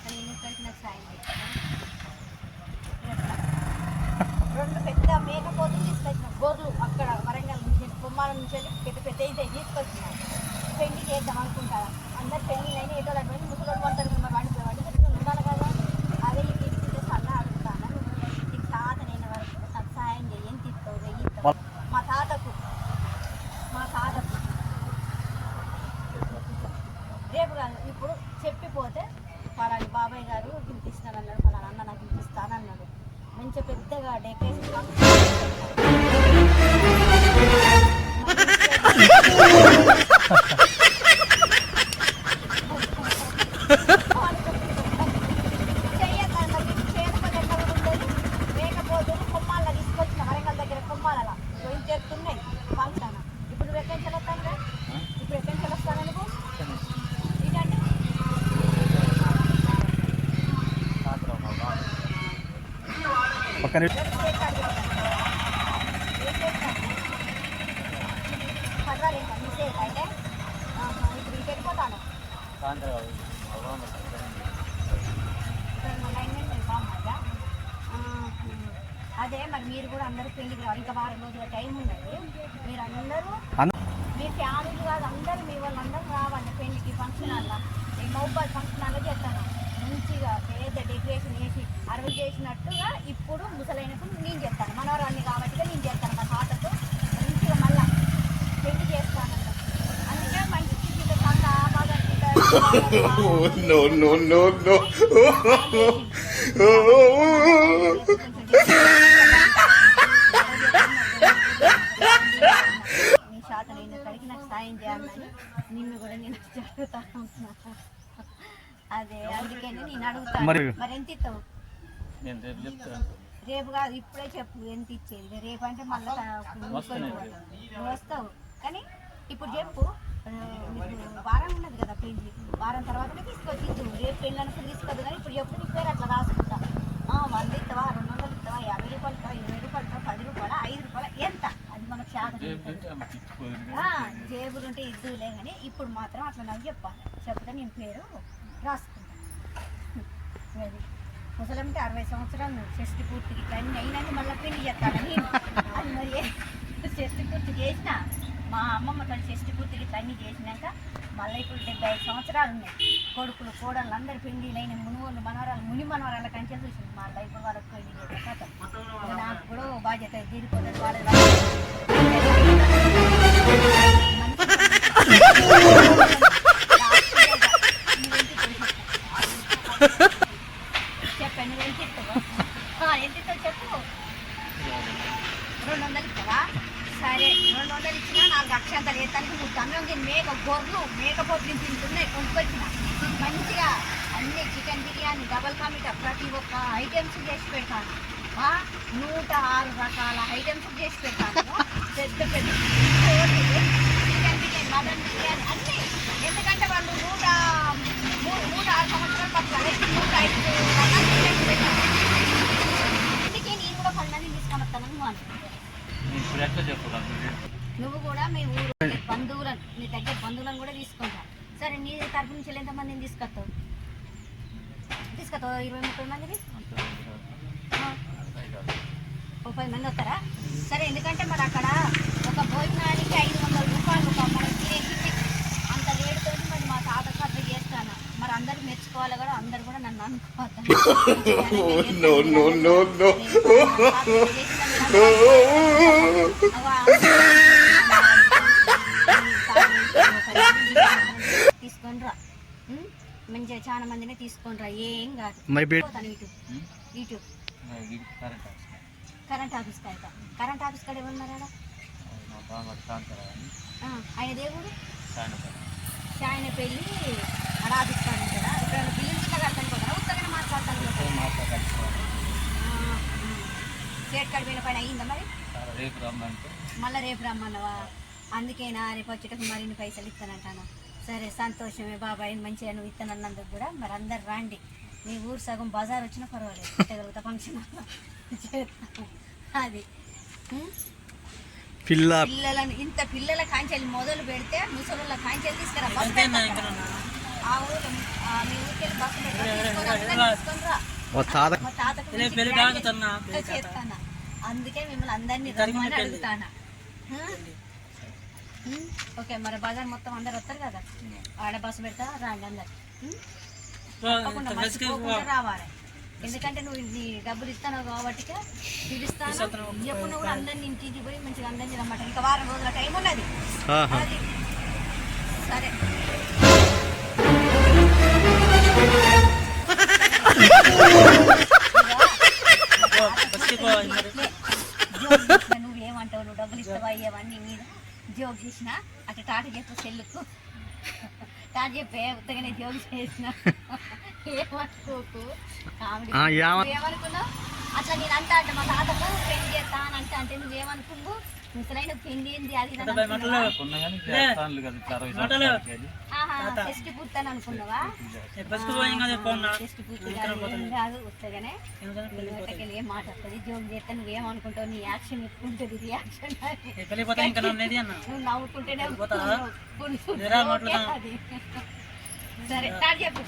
నేను ఇక్కడికి నాకు సాయం చేస్తాను. రెండు పెద్ద మేకపోతులు తీసుకొచ్చిన గొర్రెలు అక్కడ వరంగల్ నుంచి కుమ్మాల నుంచి పెద్ద పెద్ద అయితే తీసుకొచ్చిన పెళ్లి చేద్దాం అనుకుంటారా. అందరు పెళ్లి అయినా ఏదో అటువంటి ముసలి కొంటారు మరి వాడిపోయేవాడు ఉండాలి కదా. అదే ఈ తీసుకుంటే సన్న అడుగుతాను నీకు తాత నేను వరకు నాకు సాయం చేయి ఎంత ఇస్తావు వెయ్యి ఇస్తావు మా తాతకు రేపు కాదు ఇప్పుడు చెప్పిపోతే పలాని బాబాయ్ గారు పిలిపిస్తానన్నాడు, పలానా అన్న నాకు పిలిపిస్తానన్నాడు. మంచిగా పెద్దగా డెకరేషన్ మేకపోతే కొమ్మాల తీసుకొచ్చిన వరంగల్ దగ్గర కొమ్మాల చేస్తున్నాయి ఫంక్షన్. ఇప్పుడు నువ్వు ఎక్కడి నుంచి వస్తాను ఇప్పుడు ఎక్కడి నుంచి వస్తాను నువ్వు ఇదంటే అయితే ఇప్పుడు ఇంటికి వెళ్ళిపోతాను. అదే మరి మీరు కూడా అందరూ పెళ్లికి రావాలి. ఇంకా వారం రోజుల టైం ఉన్నది. మీరు అందరూ మీ ఫ్యామిలీ కాదు అందరూ మీ వాళ్ళందరూ రావాలి పెళ్లికి. ఫంక్షన్ అలా నేను మొబైల్ ఫంక్షన్ అలా చేస్తాను. మంచిగా పెద్ద డెకరేషన్ చేసి అరవై చేసినట్టుగా ఇప్పుడు ముసలైనప్పుడు నేను చేస్తాను. మనవరాన్ని కాబట్టి నేను చేస్తాను. మా తాతతో మంచిగా మళ్ళీ పెళ్లి చేస్తాను. అందుకే మంచి సంత నీ శాత నేను కడిగి నాకు సాయం చేయాలని నిన్ను కూడా నేను జరుగుతాను. అదే అందుకే నేను అడుగుతాను. మరి ఎంత ఇస్తావు? రేపు కాదు ఇప్పుడే చెప్పు ఎంత ఇచ్చేది. రేపు అంటే మళ్ళీ నువ్వు వస్తావు కానీ ఇప్పుడు చెప్పు. వారం ఉన్నది కదా పెళ్లి, వారం తర్వాతనే తీసుకొచ్చి రేపు పెళ్ళి అనుకుని తీసుకోవద్దు. కానీ ఇప్పుడు చెప్పు నీ పేరు అట్లా రాసుకుంటా. 100 ఇస్తావా, 200 ఇస్తావా, 50 రూపాయలు ఇస్తావా, 20 రూపాయలు ఇస్తావా, 10 రూపాయలు, 5 రూపాయలు ఎంత అది మనకు శాఖ జేబులు ఉంటే ఇద్దులే. కానీ ఇప్పుడు మాత్రం అట్లా నాకు చెప్పాలి. చెప్తే నేను పేరు రాసుకుంటాను. అది ముసలంటే 60 సంవత్సరాలు షష్టి పూర్తికి ఇట్లా అయినా మళ్ళీ పెళ్లి చేస్తానని అది మరి షష్టి పూర్తి చేసిన మా అమ్మమ్మ తను షష్టి పూర్తికి ఇట్లా అన్నీ చేసినాక మళ్ళీ ఇప్పుడు 75 సంవత్సరాలు ఉన్నాయి. కొడుకులు కోడళ్ళు అందరు పెళ్లిలైన మునుగోళ్ళు మనవరాలు ముని మనవరాల కంచెలు చూసింది. మళ్ళీ ఇప్పుడు వాళ్ళకి పెళ్లి చేసే కథ నాకు కూడా బాధ్యత తీరిపోతుంది. వాళ్ళ చెప్పండి నువ్వు ఎంత ఇస్తావా? ఎంత ఇస్తావు చెప్పు. 200 ఇస్తావా? సరే 200 ఇచ్చినా 4 అక్షంతలు వేస్తానికి నువ్వు తమ్మింది గొర్రెలు మేకపోట్లు తింటున్నాయి కొనుక్కొచ్చిన మంచిగా అన్ని చికెన్ బిర్యానీ డబల్ కమిటా ప్రతి ఒక్క ఐటమ్స్ చేసి పెడతాను. 106 రకాల ఐటమ్స్ చేసి పెడతాను. పెద్ద పెద్ద చికెన్ బిర్యానీ మటన్ బిర్యానీ అన్నీ. ఎందుకంటే వాళ్ళు 106 సంవత్సరాలు పట్టాలి. 105 రకాలు చేసి పెట్టాను. అందుకే నేను కూడా 10 మందిని తీసుకొని వస్తాను. నువ్వు అనుకుంటాను నువ్వు కూడా మీ ఊరు బంధువులను నీ దగ్గర బంధువులను కూడా తీసుకుంటా. సరే నీ తరపు నుంచి ఎంతమందిని తీసుకొస్తావు? 20-30 మందిని 30 మంది వస్తారా? సరే ఎందుకంటే మరి అక్కడ ఒక భోజనానికి 500 రూపాయలు మనకి అంత రేటుతో మరి మా తాతకు అట్లా చేస్తాను. మరి అందరూ మెచ్చుకోవాలి కూడా. అందరు కూడా నన్ను అనుకోవద్దు. తీసుకొని రా మంచిగా చాలా మందినే తీసుకొని రా. ఏం కాదు. ఇటు కరెంట్ ఆఫీస్ కాడ కరెంట్ ఆఫీస్ కాడ ఏమన్నారా? ఆయన దేవుడు ఆయన పెళ్ళి అక్కడ ఆఫీస్ కాడ ఉంటాడా? ఇక్కడ బిల్లింగ్స్ కడతాను కదా ఉత్తగానే మాట్లాడతాను. స్టేట్ కార్డు పోయిన పని అయ్యిందా మరి? మళ్ళీ రేపు రమ్మన్నవా? అందుకేనా రేపు వచ్చేటప్పుడు మరిన్ని పైసలు ఇస్తానంటాను. సరే సంతోషమే బాబాయ్ మంచిగా నువ్వు ఇస్తానన్నందుకు కూడా. మరి అందరు రండి. మీ ఊరు సగం బజార్ వచ్చినా పర్వాలేదు పెట్టగలుగుతా ఫంక్షన్ అది. పిల్లలను ఇంత పిల్లల కాంచెలు మొదలు పెడితే ముసలి కాంచెలు తీసుకురా. బస్సు ఆ ఊరు మీ ఊరికి వెళ్ళి బస్సు పెట్టి తీసుకొనిరా. ఓ తాత మా తాతకు పెళ్లి మంచి కాగుతున్నా grand చేస్తానా. అందుకే మిమ్మల్ని అందరినీ రమ్మని అడుగుతానా. ఓకే మరి బజార్ మొత్తం అందరు వస్తారు కదా, ఆడ బస్సు పెడతా రాండి అందరు. తప్పకుండా మర్చిపోకుండా రావాలి. ఎందుకంటే నువ్వు నీ డబ్బులు ఇస్తాను కాబట్టి పిలుస్తాను. ఎప్పుడు కూడా అందరినీ ఇంటికి పోయి మంచిగా అందరినీ రమ్మాట. ఇంకా వారం రోజుల టైం ఉన్నది. అది సరే. నువ్వేమంటావు, నువ్వు డబ్బులు ఇస్తావా అయ్యేవన్నీ మీద జోక్ చేసిన అట్లా టాట చెప్పు సెల్లుకు. టాట చెప్పే ఉత్తగానే జోక్ చేసిన ఏమనుకోకు. ఏమనుకున్నావు అట్లా నేను అంటా అంటే మా తాతకు పెళ్లి చేస్తా అని అంటే నువ్వేమనుకున్నావు? ముసలైన పెళ్లి ఏంది అది టెస్ట్ పూర్తని అనుకున్నావా? టెస్ట్ పూర్తి కాదు ఉత్తగానే ఏం మాట వస్తుంది. జోక్ చేస్తే నువ్వేమనుకుంటావు? నీ యాక్షన్ ఎక్కుంటుంది రియాక్షన్. నువ్వు నవ్వుకుంటేనే సరే చెప్పు.